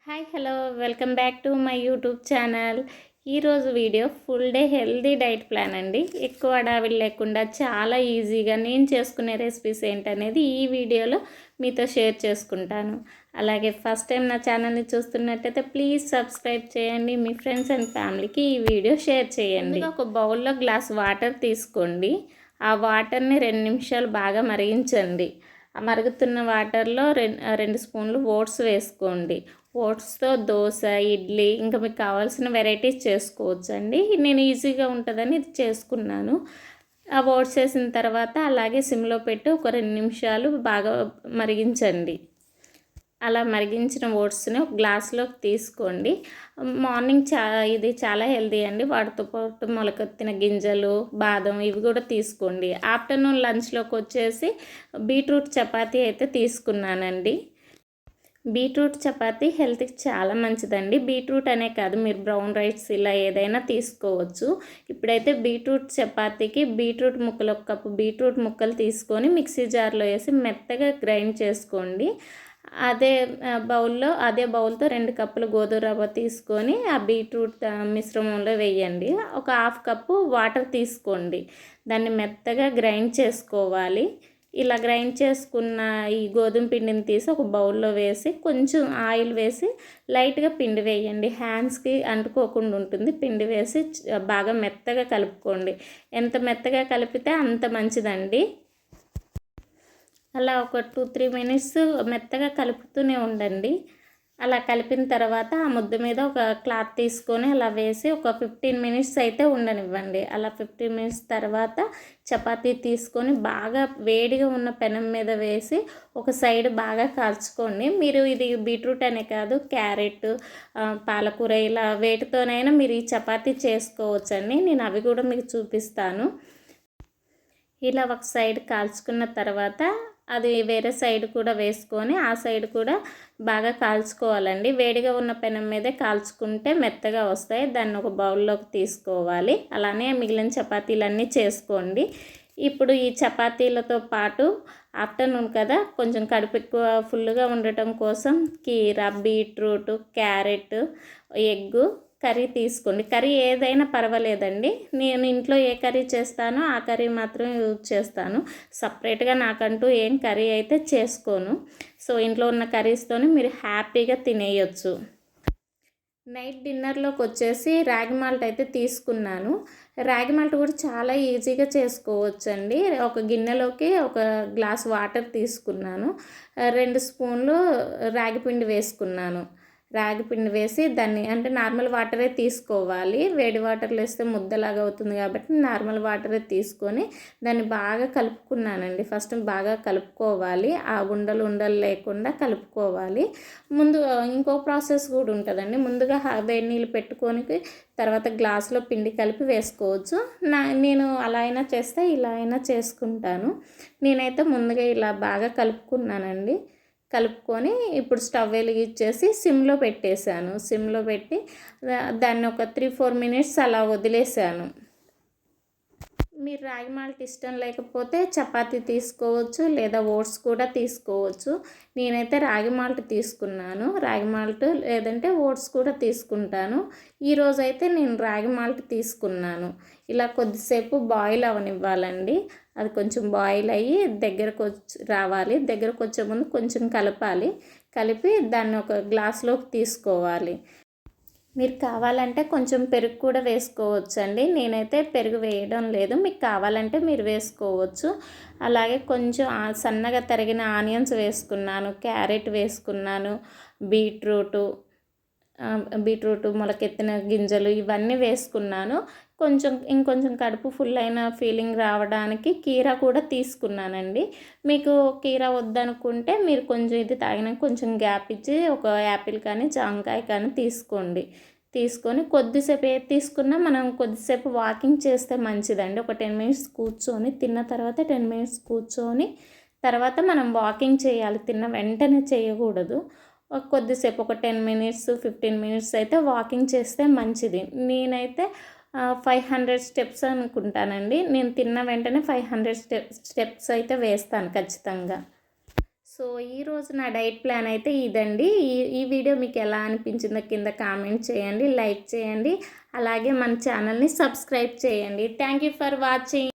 Hi hello welcome back to my YouTube channel. ఈరోజు video full day healthy diet plan అండి. ఎక్కువ హడావిడి లేకుండా చాలా ఈజీగా నేను చేసుకునే రెసిపీస్ ఏంటనేది ఈ వీడియోలో మీతో షేర్ చేసుకుంటాను. అలాగే ఫస్ట్ టైం నా ఛానల్ని చూస్తున్నట్టయితే ప్లీజ్ సబ్స్క్రైబ్ చేయండి. మీ ఫ్రెండ్స్ అండ్ ఫ్యామిలీకి ఈ వీడియో షేర్ చేయండి. ఒక బౌల్లో గ్లాస్ వాటర్ తీసుకోండి. ఆ వాటర్ని 2 నిమిషాలు బాగా మరిగించండి. ఆ మరుగుతున్న వాటర్లో 2 స్పూన్లు ఓట్స్ వేసుకోండి. ఓట్స్తో దోశ, ఇడ్లీ ఇంకా మీకు కావాల్సిన వెరైటీస్ చేసుకోవచ్చు అండి. నేను ఈజీగా ఉంటుందని ఇది చేసుకున్నాను. ఆ ఓట్స్ వేసిన తర్వాత అలాగే సిమ్లో పెట్టి ఒక 2 నిమిషాలు బాగా మరిగించండి. అలా మరిగించిన ఓట్స్ని ఒక గ్లాస్లోకి తీసుకోండి. మార్నింగ్ ఇది చాలా హెల్తీ అండి. వాటితో పాటు మొలకెత్తిన గింజలు, బాదం ఇవి కూడా తీసుకోండి. ఆఫ్టర్నూన్ లంచ్లోకి వచ్చేసి బీట్రూట్ చపాతీ అయితే తీసుకున్నానండి. బీట్రూట్ చపాతీ హెల్త్కి చాలా మంచిదండి. బీట్రూట్ అనే కాదు, మీరు బ్రౌన్ రైస్ ఇలా ఏదైనా తీసుకోవచ్చు. ఇప్పుడైతే బీట్రూట్ చపాతీకి బీట్రూట్ ముక్కలు, 1 కప్పు బీట్రూట్ ముక్కలు తీసుకొని మిక్సీ జార్లో వేసి మెత్తగా గ్రైండ్ చేసుకోండి. అదే బౌల్తో 2 కప్పులు గోధుమ రవ్వ తీసుకొని ఆ బీట్రూట్ మిశ్రమంలో వేయండి. ఒక 1/2 కప్పు వాటర్ తీసుకోండి. దాన్ని మెత్తగా గ్రైండ్ చేసుకోవాలి. ఇలా గ్రైండ్ చేసుకున్న ఈ గోధుమ పిండిని తీసి ఒక బౌల్లో వేసి కొంచెం ఆయిల్ వేసి లైట్గా పిండి వేయండి. హ్యాండ్స్కి అంటుకోకుండా ఉంటుంది. పిండి వేసి బాగా మెత్తగా కలుపుకోండి. ఎంత మెత్తగా కలిపితే అంత మంచిదండి. అలా ఒక 2-3 మినిట్స్ మెత్తగా కలుపుతూనే ఉండండి. అలా కలిపిన తర్వాత ఆ ముద్ద మీద ఒక క్లాత్ తీసుకొని అలా వేసి ఒక 15 మినిట్స్ అయితే ఉండనివ్వండి. అలా 15 మినిట్స్ తర్వాత చపాతీ తీసుకొని బాగా వేడిగా ఉన్న పెనం మీద వేసి ఒక సైడ్ బాగా కాల్చుకోండి. మీరు ఇది బీట్రూట్ అనే కాదు, క్యారెట్, పాలకూర ఇలా వేటితోనైనా మీరు ఈ చపాతీ చేసుకోవచ్చండి. నేను అవి కూడా మీకు చూపిస్తాను. ఇలా ఒక సైడ్ కాల్చుకున్న తర్వాత అది వేరే సైడ్ కూడా వేసుకొని ఆ సైడ్ కూడా బాగా కాల్చుకోవాలండి. వేడిగా ఉన్న పెనం మీదే కాల్చుకుంటే మెత్తగా వస్తాయి. దాన్ని ఒక బౌల్లోకి తీసుకోవాలి. అలానే మిగిలిన చపాతీలన్నీ చేసుకోండి. ఇప్పుడు ఈ చపాతీలతో పాటు ఆఫ్టర్నూన్ కదా, కొంచెం కడుపు ఎక్కువ ఫుల్గా ఉండటం కోసం కీరా, బీట్రూట్, క్యారెట్, ఎగ్గు కర్రీ తీసుకోండి. కర్రీ ఏదైనా పర్వాలేదండి. నేను ఇంట్లో ఏ కర్రీ చేస్తానో ఆ కర్రీ మాత్రం యూజ్ చేస్తాను. సపరేట్గా నాకంటూ ఏం కర్రీ అయితే చేసుకోను. సో ఇంట్లో ఉన్న కర్రీస్తోని మీరు హ్యాపీగా తినేయొచ్చు. నైట్ డిన్నర్లోకి వచ్చేసి రాగి మాల్ట్ అయితే తీసుకున్నాను. రాగి మాల్ట్ కూడా చాలా ఈజీగా చేసుకోవచ్చండి. ఒక గిన్నెలోకి ఒక గ్లాస్ వాటర్ తీసుకున్నాను. 2 స్పూన్లు రాగి పిండి వేసుకున్నాను. రాగి పిండి వేసి దాన్ని అంటే నార్మల్ వాటరే తీసుకోవాలి. వేడి వాటర్లో వేస్తే ముద్దలాగా అవుతుంది కాబట్టి నార్మల్ వాటరే తీసుకొని దాన్ని బాగా కలుపుకున్నానండి. ఫస్ట్ బాగా కలుపుకోవాలి. ఆ ఉండలు లేకుండా కలుపుకోవాలి. ముందు ఇంకో ప్రాసెస్ కూడా ఉంటుందండి. ముందుగా వేడి నీళ్ళు పెట్టుకొని తర్వాత గ్లాసులో పిండి కలిపి వేసుకోవచ్చు. నేను అలా అయినా చేస్తే ఇలా అయినా చేసుకుంటాను. నేనైతే ముందుగా ఇలా బాగా కలుపుకున్నానండి. కలుపుకొని ఇప్పుడు స్టవ్ వెలిగించేసి సిమ్లో పెట్టేశాను. సిమ్లో పెట్టి దాన్ని ఒక 3-4 మినిట్స్ అలా వదిలేసాను. మీరు రాగి మాల్ట్ ఇష్టం లేకపోతే చపాతీ తీసుకోవచ్చు, లేదా ఓట్స్ కూడా తీసుకోవచ్చు. నేనైతే రాగి మాల్ట్ తీసుకున్నాను. రాగి మాల్ట్ లేదంటే ఓట్స్ కూడా తీసుకుంటాను. ఈరోజైతే నేను రాగి మాల్ట్ తీసుకున్నాను. ఇలా కొద్దిసేపు బాయిల్ అవనివ్వాలండి. అది కొంచెం బాయిల్ అయ్యి దగ్గరకు రావాలి. దగ్గరకు వచ్చే ముందు కొంచెం కలపాలి. కలిపి దాన్ని ఒక గ్లాస్లోకి తీసుకోవాలి. మీరు కావాలంటే కొంచెం పెరుగు కూడా వేసుకోవచ్చండి. నేనైతే పెరుగు వేయడం లేదు. మీకు కావాలంటే మీరు వేసుకోవచ్చు. అలాగే కొంచెం సన్నగా తరిగిన ఆనియన్స్ వేసుకున్నాను, క్యారెట్ వేసుకున్నాను, బీట్రూటు మొలకెత్తిన గింజలు ఇవన్నీ వేసుకున్నాను. ఇంకొంచెం కడుపు ఫుల్ అయిన ఫీలింగ్ రావడానికి కీరా కూడా తీసుకున్నానండి. మీకు కీరా వద్దనుకుంటే మీరు కొంచెం ఇది తాగినాక కొంచెం గ్యాప్ ఇచ్చి ఒక యాపిల్ కానీ జామకాయ కానీ తీసుకోండి. తీసుకొని కొద్దిసేపు ఏది తీసుకున్నా మనం కొద్దిసేపు వాకింగ్ చేస్తే మంచిదండి. ఒక 10 మినిట్స్ కూర్చొని తిన్న తర్వాత 10 మినిట్స్ కూర్చొని తర్వాత మనం వాకింగ్ చేయాలి. తిన్న వెంటనే చేయకూడదు. కొద్దిసేపు ఒక 10 మినిట్స్ 15 మినిట్స్ అయితే వాకింగ్ చేస్తే మంచిది. నేనైతే 500 స్టెప్స్ అనుకుంటానండి. నేను తిన్న వెంటనే 500 స్టెప్స్ అయితే వేస్తాను ఖచ్చితంగా. సో ఈరోజు నా డైట్ ప్లాన్ అయితే ఇదండి. ఈ వీడియో మీకు ఎలా అనిపించిందో కింద కామెంట్ చేయండి, లైక్ చేయండి, అలాగే మన ఛానల్ని సబ్స్క్రైబ్ చేయండి. Thank you for watching.